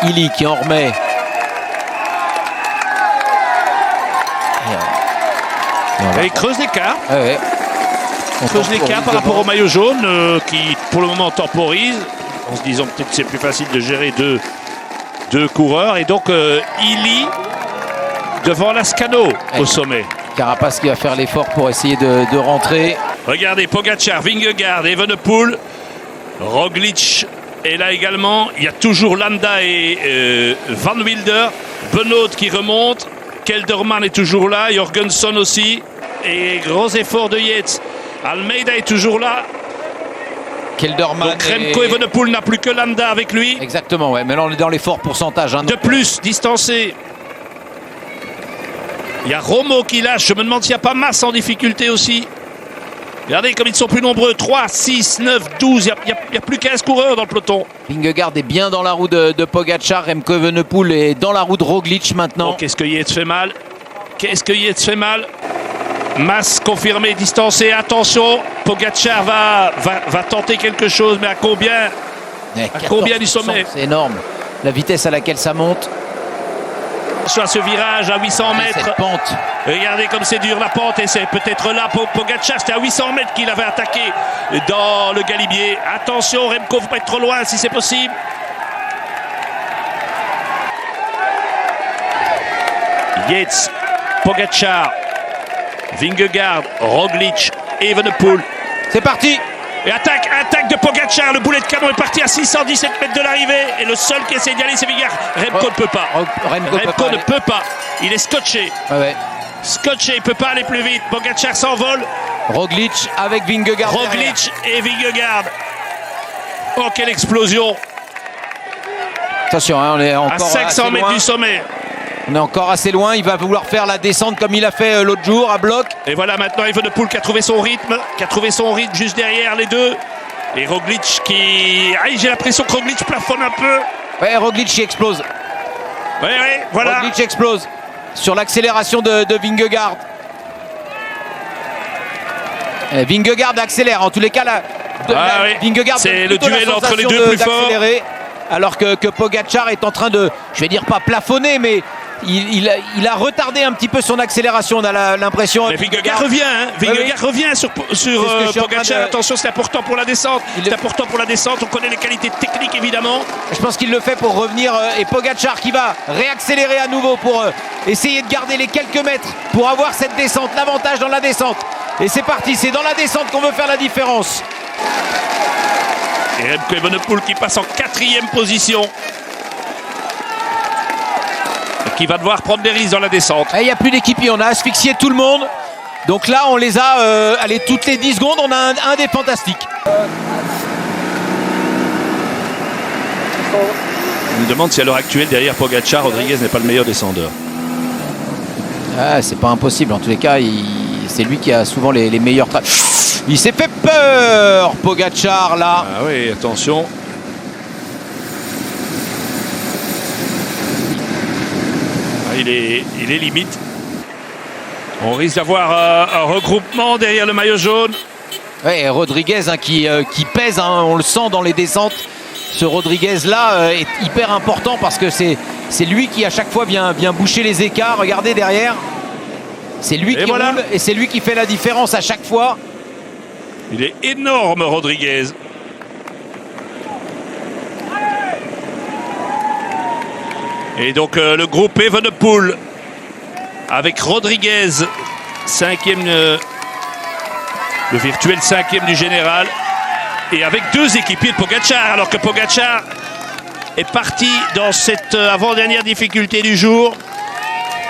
Illy qui en remet. Et il creuse l'écart. Ouais. Creuse l'écart par rapport au maillot jaune qui pour le moment temporise en se disant peut-être que c'est plus facile de gérer deux coureurs. Et donc Illy devant Lascano au sommet. Carapaz qui va faire l'effort pour essayer de rentrer. Regardez Pogačar, Vingegaard, Evenepoel, Roglic est là également. Il y a toujours Landa et Van Wilder. Benoît qui remonte. Kelderman est toujours là. Jorgensen aussi. Et gros effort de Yates. Almeida est toujours là. Kelderman. Donc Remco Evenepoel n'a plus que Landa avec lui. Exactement, ouais. Mais là on est dans les forts pourcentages. De plus, distancé. Il y a Romo qui lâche. Je me demande s'il n'y a pas Mas en difficulté aussi. Regardez comme ils sont plus nombreux. 3, 6, 9, 12. Il n'y a plus 15 coureurs dans le peloton. Vingegaard est bien dans la roue de Pogačar. Remco Evenepoel est dans la roue de Roglic maintenant. Oh, qu'est-ce que Yates fait mal. Qu'est-ce que Yates fait mal. Mas confirmé, distancé. Attention, Pogačar va tenter quelque chose. Mais à combien? À combien du sommet? C'est énorme. La vitesse à laquelle ça monte. Sur ce virage à 800 mètres. Cette pente. Regardez comme c'est dur la pente et c'est peut-être là pour Pogačar. C'était à 800 mètres qu'il avait attaqué dans le galibier. Attention Remco, il ne faut pas être trop loin si c'est possible. Yates, Pogačar, Vingegaard, Roglic, Evenepoel. C'est parti. Et attaque de Pogačar, le boulet de canon est parti à 617 mètres de l'arrivée et le seul qui essaie d'y aller c'est Vingegaard. Remco ne peut pas. Remco ne peut pas. Il est scotché. Ouais. Scotché, il ne peut pas aller plus vite. Pogačar s'envole. Roglic avec Vingegaard. Roglic et Vingegaard. Oh quelle explosion. Attention, hein, on est encore à 500 mètres du sommet. On est encore assez loin, il va vouloir faire la descente comme il a fait l'autre jour à bloc. Et voilà maintenant Evenepoel qui a trouvé son rythme, juste derrière les deux. Et Roglic qui... Ah, j'ai l'impression que Roglic plafonne un peu. Ouais, Roglic qui explose. Ouais, voilà. Roglic explose sur l'accélération de Vingegaard. Vingegaard accélère, en tous les cas là. Vingegaard, c'est le duel entre les deux plus forts. Alors que Pogačar est en train de, je vais dire pas plafonner, mais il a retardé un petit peu son accélération, on a l'impression. Mais Vingegaard revient, hein. Vingegaard revient sur Pogačar. Attention, c'est important pour la descente. C'est important pour la descente, on connaît les qualités techniques évidemment. Je pense qu'il le fait pour revenir et Pogačar qui va réaccélérer à nouveau pour essayer de garder les quelques mètres pour avoir cette descente, l'avantage dans la descente. Et c'est parti, c'est dans la descente qu'on veut faire la différence. Et Remco Evenepoel qui passe en 4e position. Et qui va devoir prendre des risques dans la descente. Il n'y a plus d'équipier, on a asphyxié tout le monde. Donc là, on les a, allez, toutes les 10 secondes, on a un des fantastiques. On me demande si à l'heure actuelle, derrière Pogačar, Rodriguez n'est pas le meilleur descendeur. Ah, c'est pas impossible, en tous les cas, c'est lui qui a souvent les meilleurs Il s'est fait peur, Pogačar, là. Ah oui, attention. Ah, il est limite. On risque d'avoir un regroupement derrière le maillot jaune. Oui, Rodriguez hein, qui pèse, hein, on le sent dans les descentes. Ce Rodriguez-là est hyper important parce que c'est lui qui à chaque fois vient boucher les écarts. Regardez derrière. C'est lui qui roule et c'est lui qui fait la différence à chaque fois. Il est énorme, Rodriguez. Et donc le groupe Evenepoel avec Rodriguez, 5e, le virtuel 5e du général. Et avec 2 équipiers de Pogačar, alors que Pogačar est parti dans cette avant-dernière difficulté du jour.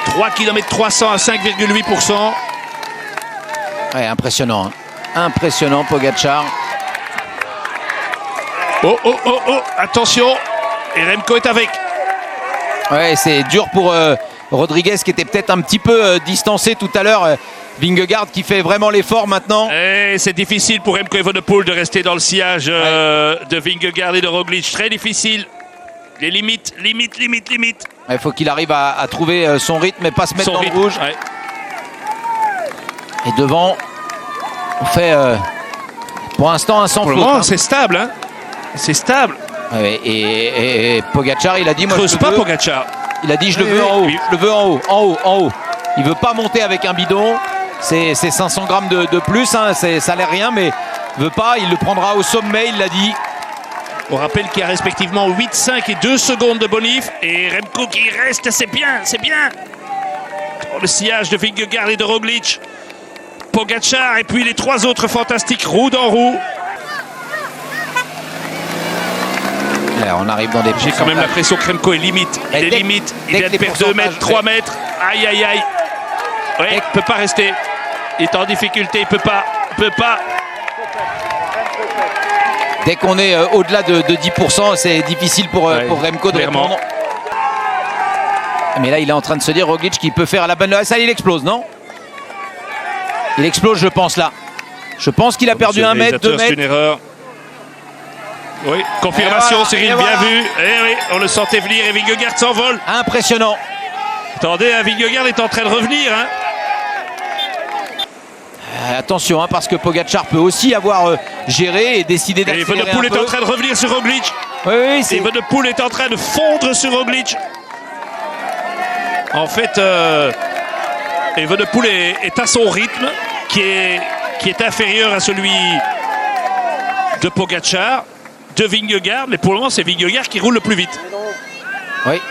3 km 300 à 5,8%. Ouais, impressionnant. Hein. Impressionnant, Pogačar. Oh, attention. Et Remco est avec. Ouais, c'est dur pour Rodriguez qui était peut-être un petit peu distancé tout à l'heure. Vingegaard qui fait vraiment l'effort maintenant. Et c'est difficile pour Remco Evenepoel de rester dans le sillage de Vingegaard et de Roglic. Très difficile. Les limites. Il faut qu'il arrive à trouver son rythme et pas se mettre dans le rouge. Ouais. Et devant, on fait pour l'instant un sans faute. Pour le moment, c'est stable. Hein. C'est stable. Ouais, et Pogačar, il a dit moi Creuse je pas veux. Pogačar. Il a dit je le veux en haut, je le veux en haut, en haut, en haut. Il veut pas monter avec un bidon. C'est 500 grammes de plus, hein, ça a l'air rien, mais il veut pas. Il le prendra au sommet, il l'a dit. On rappelle qu'il y a respectivement 8, 5 et 2 secondes de Bonif. Et Remco qui reste, c'est bien, c'est bien. Oh, le sillage de Vingegaard et de Roglic. Pogačar et puis les 3 autres fantastiques, roue dans roue. Là, on arrive dans des. J'ai quand même l'impression que Remco est limite. Il est limite. Il vient de perdre 2 mètres, 3 mètres. Aïe, aïe, aïe. Ouais, il ne peut pas rester. Il est en difficulté, il peut pas. Dès qu'on est au-delà de 10%, c'est difficile pour Remco de répondre. Mais là, il est en train de se dire, Roglic, qui peut faire à la bonne... Ça, il explose, non? Il explose, je pense, là. Je pense qu'il a perdu 1 mètre, 2 mètres. C'est une erreur. Oui, confirmation, voilà, Cyril, bien vu. Eh oui, on le sentait venir et Vingegaard s'envole. Impressionnant. Attendez, Vingegaard est en train de revenir. Hein. Attention, hein, parce que Pogačar peut aussi avoir géré et décidé d'accélérer. Evenepoel est en train de revenir sur Roglic. Oui, Evenepoel est en train de fondre sur Roglic. En fait, Evenepoel est à son rythme, qui est inférieur à celui de Pogačar, de Vingegaard. Mais pour le moment, c'est Vingegaard qui roule le plus vite. Oui.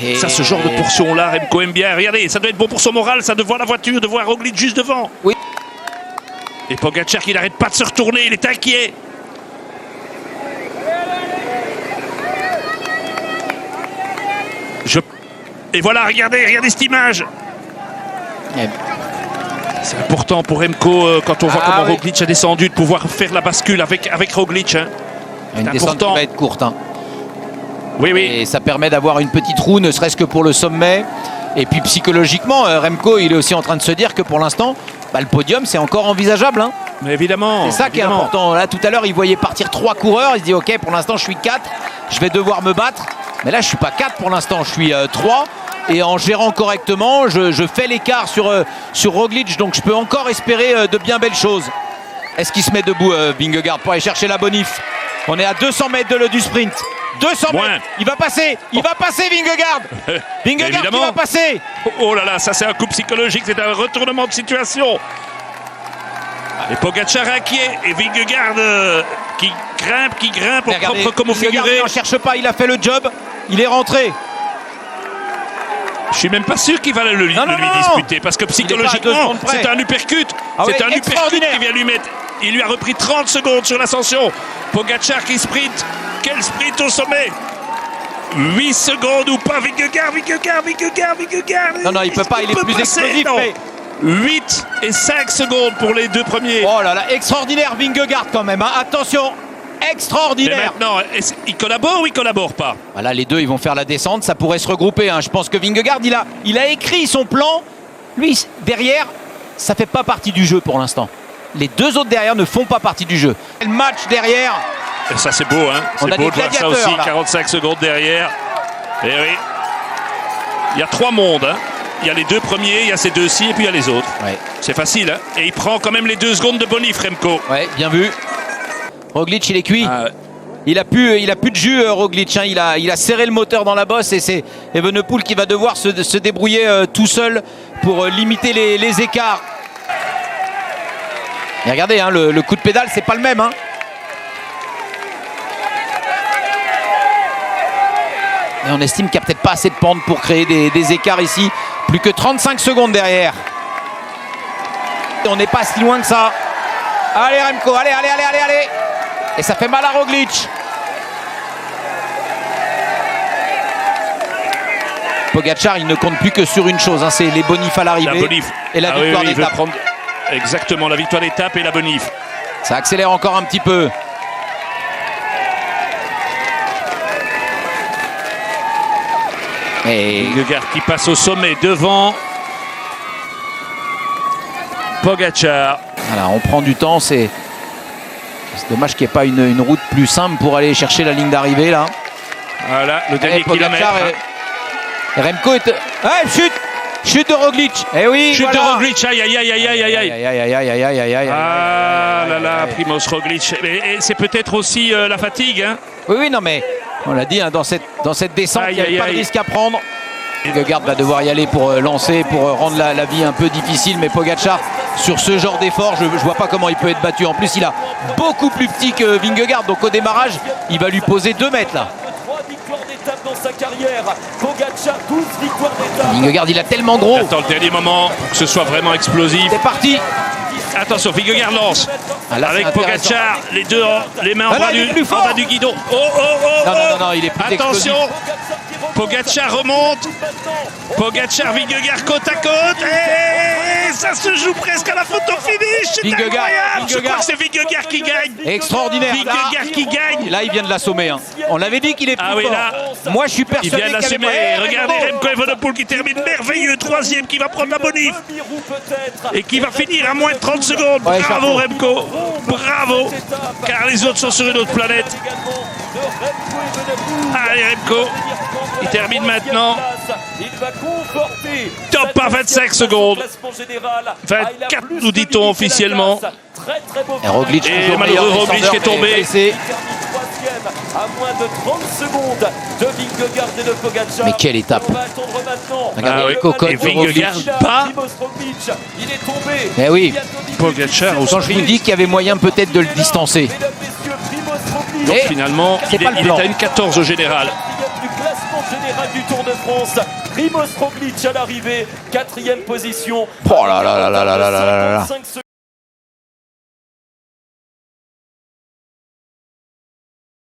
Et ça, ce genre de portion-là, Remco aime bien. Regardez, ça doit être bon pour son moral, ça, de voir la voiture, de voir Roglic juste devant. Oui. Et Pogačar qui n'arrête pas de se retourner, il est inquiet. Et voilà, regardez cette image. C'est important pour Remco, quand on voit comment Roglic a descendu, de pouvoir faire la bascule avec Roglic. Hein. Une descente qui va être courte. Hein. Oui. Et ça permet d'avoir une petite roue, ne serait-ce que pour le sommet. Et puis psychologiquement, Remco, il est aussi en train de se dire que pour l'instant, le podium, c'est encore envisageable. Hein. Mais évidemment. C'est ça qui est important. Là, tout à l'heure, il voyait partir 3 coureurs. Il se dit, OK, pour l'instant, je suis 4. Je vais devoir me battre. Mais là, je ne suis pas 4 pour l'instant. Je suis 3. Et en gérant correctement, je fais l'écart sur Roglic. Donc, je peux encore espérer de bien belles choses. Est-ce qu'il se met debout, Vingegaard, pour aller chercher la bonif? On est à 200 mètres du sprint. 200 mètres. Il va passer. Il va passer, Vingegaard. Vingegaard qui va passer. Oh là là, ça c'est un coup psychologique. C'est un retournement de situation. Et Pogačar inquiet. Et Vingegaard qui grimpe au propre comme au figuré. Il n'en cherche pas. Il a fait le job. Il est rentré. Je suis même pas sûr qu'il va lui disputer. Parce que psychologiquement, c'est un uppercut. C'est un uppercut qu'il vient lui mettre. Il lui a repris 30 secondes sur l'ascension. Pogačar qui sprint. Quel sprint au sommet! 8 secondes ou pas, Vingegaard. Non, il peut pas, il est plus explosif. 8 et 5 secondes pour les 2 premiers. Oh là là, extraordinaire Vingegaard quand même. Hein. Attention, extraordinaire. Mais maintenant, il collabore ou il collabore pas? Voilà, les deux, ils vont faire la descente. Ça pourrait se regrouper. Hein. Je pense que Vingegaard, il a écrit son plan. Lui, derrière, ça fait pas partie du jeu pour l'instant. Les 2 autres derrière ne font pas partie du jeu. Le match derrière. Et ça c'est beau, hein. C'est beau de voir ça aussi, là. 45 secondes derrière. Et oui. Il y a 3 mondes, hein. Il y a les 2 premiers, il y a ces 2-ci et puis il y a les autres. Ouais. C'est facile, hein. Et il prend quand même les 2 secondes de bonif, Remco. Ouais, bien vu. Roglic, il est cuit. Il a plus de jus, Roglic. Hein. Il a serré le moteur dans la bosse et c'est Evenepoel qui va devoir se débrouiller tout seul pour limiter les écarts. Et regardez, hein, le coup de pédale, c'est pas le même. Hein. Et on estime qu'il n'y a peut-être pas assez de pente pour créer des écarts ici. Plus que 35 secondes derrière. Et on n'est pas si loin que ça. Allez Remco, allez. Et ça fait mal à Roglic. Pogačar, il ne compte plus que sur une chose. Hein, c'est les bonifs à l'arrivée. Et la victoire d'étape. Exactement, la victoire d'étape et la bonif. Ça accélère encore un petit peu. Et Vingegaard qui passe au sommet devant Pogačar. Voilà, on prend du temps. C'est dommage qu'il n'y ait pas une route plus simple pour aller chercher la ligne d'arrivée là. Voilà, le dernier kilomètre. Et Remco est... Chute de Roglic. Eh oui, chute voilà. de Roglic. Aïe. Ah là là, Primož Roglic. Et c'est peut-être aussi la fatigue. Hein. Oui, non mais On l'a dit, hein, dans cette descente, il n'y Aïe, avait pas aïe, de aïe. risque à prendre. Vingegaard va devoir y aller pour lancer, pour rendre la vie un peu difficile. Mais Pogacar, sur ce genre d'effort, je ne vois pas comment il peut être battu. En plus, il a beaucoup plus petit que Vingegaard. Donc au démarrage, il va lui poser 2 mètres là. Dans sa carrière, Pogacar 12 victoires d'étape. Vingegaard, il a tellement gros. Attends le dernier moment, que ce soit vraiment explosif. C'est parti. Attention, Vingegaard lance. Ah, là, Avec c'est intéressant. Pogacar, les deux, les mains en Ah, là, bas, il est plus fort. en bas du guidon. Oh, oh, oh, Non, oh. non, non, il est plus Attention, Pogacar remonte. Pogacar, Vingegaard côte à côte. Et ça se joue presque à la photo finish. C'est Vingegaard, incroyable. Je Vingegaard. crois que c'est Vingegaard qui gagne. Extraordinaire. Vingegaard qui gagne. Là, il vient de l'assommer. Hein. On avait dit qu'il est plus Ah oui, fort. là, Moi, je suis il persuadé vient de qu'il l'assumer. avait pas- Regardez Remco Evenepoel qui termine merveilleux, troisième, qui va prendre la bonif et qui va finir à moins de 30 secondes. Ouais, Bravo chapeau. Remco, bravo, car les autres sont sur une autre planète. Allez Remco, il termine maintenant. Top à 25 secondes. 24 nous dit-on officiellement. Et Roglic, Et toujours malheureux meilleur Roglic descendeur, qui est tombé. mais blessé. À moins de 30 secondes de Vingegaard et de Pogacar. Mais quelle étape. On va attendre maintenant. Regardez Ah oui. le cocotte Et de Roglic. Vingegaard pas. Il est tombé. Eh oui. Pogacar au Quand je vous dis qu'il y avait moyen peut-être de le distancer. Donc Et finalement, c'est il pas est, le il est plan. à une 14 au général. Du classement général du Tour de France, Primoz Roglic à l'arrivée, 4e position. Oh là là là là là là là là là. 55 secondes.